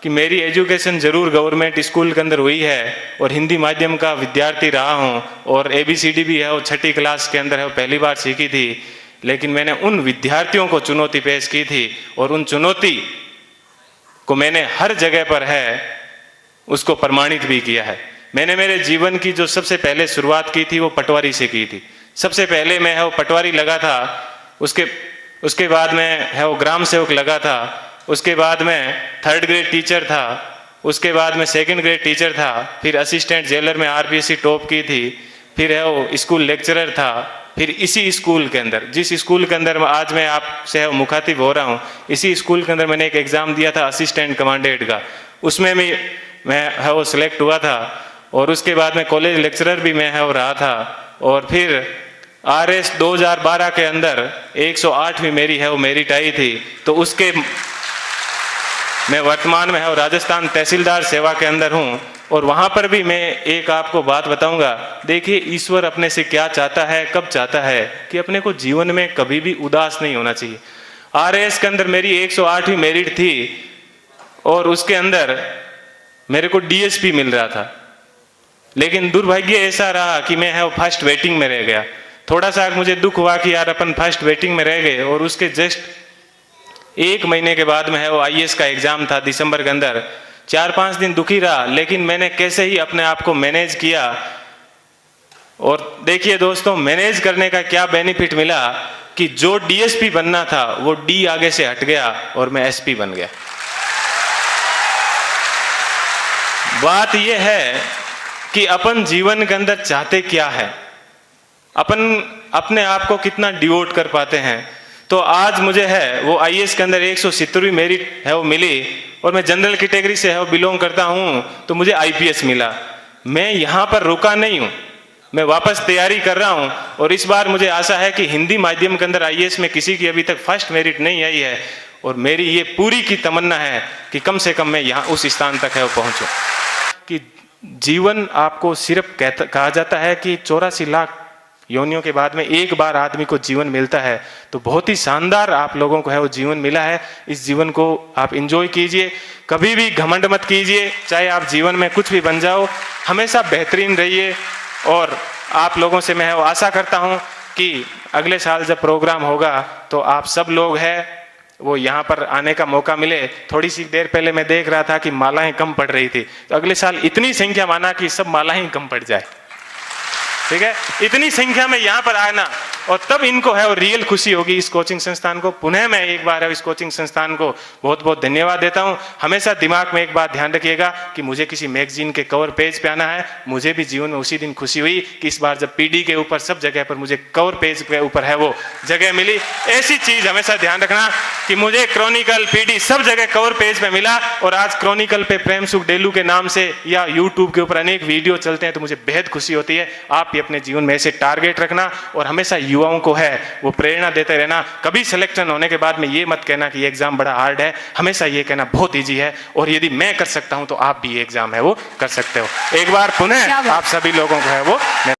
कि मेरी एजुकेशन ज़रूर गवर्नमेंट स्कूल के अंदर हुई है और हिंदी माध्यम का विद्यार्थी रहा हूँ और ABCD भी है वो 6ठी क्लास के अंदर है वो पहली बार सीखी थी, लेकिन मैंने उन विद्यार्थियों को चुनौती पेश की थी और उन चुनौती को मैंने हर जगह पर है उसको प्रमाणित भी किया है। मैंने मेरे जीवन की जो सबसे पहले शुरुआत की थी वो पटवारी से की थी। सबसे पहले मैं है वो पटवारी लगा था, उसके बाद में है वो ग्राम सेवक लगा था, उसके बाद में 3rd ग्रेड टीचर था, उसके बाद में 2nd ग्रेड टीचर था, फिर असिस्टेंट जेलर में RPSC टॉप की थी, फिर है वो स्कूल लेक्चरर था, फिर इसी स्कूल के अंदर जिस स्कूल के अंदर आज मैं आपसे मुखातिब हो रहा हूँ, इसी स्कूल के अंदर मैंने एक एग्ज़ाम दिया था असिस्टेंट कमांडेंट का, उसमें भी मैं है वो सिलेक्ट हुआ था और उसके बाद में कॉलेज लेक्चरर भी मैं है वो रहा था और फिर RS 2012 के अंदर 108वीं मेरी है वो मेरिट आई थी। तो उसके मैं वर्तमान में है वो राजस्थान तहसीलदार सेवा के अंदर हूँ और वहाँ पर भी मैं एक आपको बात बताऊँगा। देखिए ईश्वर अपने से क्या चाहता है, कब चाहता है कि अपने को जीवन में कभी भी उदास नहीं होना चाहिए। RS के अंदर मेरी 108वीं मेरिट थी और उसके अंदर मेरे को DSP मिल रहा था, लेकिन दुर्भाग्य ऐसा रहा कि मैं है वो फर्स्ट वेटिंग में रह गया। थोड़ा सा मुझे दुख हुआ कि यार अपन फर्स्ट वेटिंग में रह गए और उसके जस्ट 1 महीने के बाद में है वो IAS का एग्ज़ाम था दिसंबर के अंदर। 4-5 दिन दुखी रहा, लेकिन मैंने कैसे ही अपने आप को मैनेज किया और देखिए दोस्तों मैनेज करने का क्या बेनिफिट मिला कि जो DSP बनना था वो D आगे से हट गया और मैं SP बन गया। बात यह है कि अपन जीवन के अंदर चाहते क्या है, अपन अपने आप को कितना डिवोट कर पाते हैं। तो आज मुझे है वो IAS के अंदर 170वीं मेरिट है वो मिली और मैं जनरल कैटेगरी से है वो बिलोंग करता हूँ, तो मुझे IPS मिला। मैं यहाँ पर रुका नहीं हूँ, मैं वापस तैयारी कर रहा हूँ और इस बार मुझे आशा है कि हिंदी माध्यम के अंदर IAS में किसी की अभी तक फर्स्ट मेरिट नहीं आई है और मेरी ये पूरी की तमन्ना है कि कम से कम मैं यहाँ उस स्थान तक है वो पहुँचूँ। कि जीवन आपको सिर्फ कहा जाता है कि 84 लाख योनियों के बाद में एक बार आदमी को जीवन मिलता है, तो बहुत ही शानदार आप लोगों को है वो जीवन मिला है। इस जीवन को आप एंजॉय कीजिए, कभी भी घमंड मत कीजिए, चाहे आप जीवन में कुछ भी बन जाओ, हमेशा बेहतरीन रहिए। और आप लोगों से मैं आशा करता हूँ कि अगले साल जब प्रोग्राम होगा तो आप सब लोग हैं वो यहाँ पर आने का मौका मिले। थोड़ी सी देर पहले मैं देख रहा था कि मालाएं कम पड़ रही थी, तो अगले साल इतनी संख्या माना कि सब मालाएं कम पड़ जाए, ठीक है, इतनी संख्या में यहाँ पर आना और तब इनको है और रियल खुशी होगी। इस कोचिंग संस्थान को पुनः मैं एक बार इस कोचिंग संस्थान को बहुत बहुत धन्यवाद देता हूँ। हमेशा दिमाग में एक बात ध्यान रखिएगा कि मुझे किसी मैगजीन के कवर पेज पे आना है। मुझे भी जीवन में उसी दिन खुशी हुई कि इस बार जब PD के ऊपर सब जगह पर मुझे कवर पेज के ऊपर है वो जगह मिली। ऐसी चीज हमेशा ध्यान रखना कि मुझे क्रॉनिकल PD सब जगह कवर पेज पे मिला और आज क्रॉनिकल पे प्रेम सुख डेलू के नाम से या यूट्यूब के ऊपर अनेक वीडियो चलते हैं, तो मुझे बेहद खुशी होती है। आप भी अपने जीवन में ऐसे टारगेट रखना और हमेशा युवाओं को है वो प्रेरणा देते रहना। कभी सिलेक्शन होने के बाद में ये मत कहना कि ये एग्जाम बड़ा हार्ड है, हमेशा ये कहना बहुत इजी है और यदि मैं कर सकता हूं तो आप भी ये एग्जाम है वो कर सकते हो। एक बार पुनः आप सभी लोगों को है वो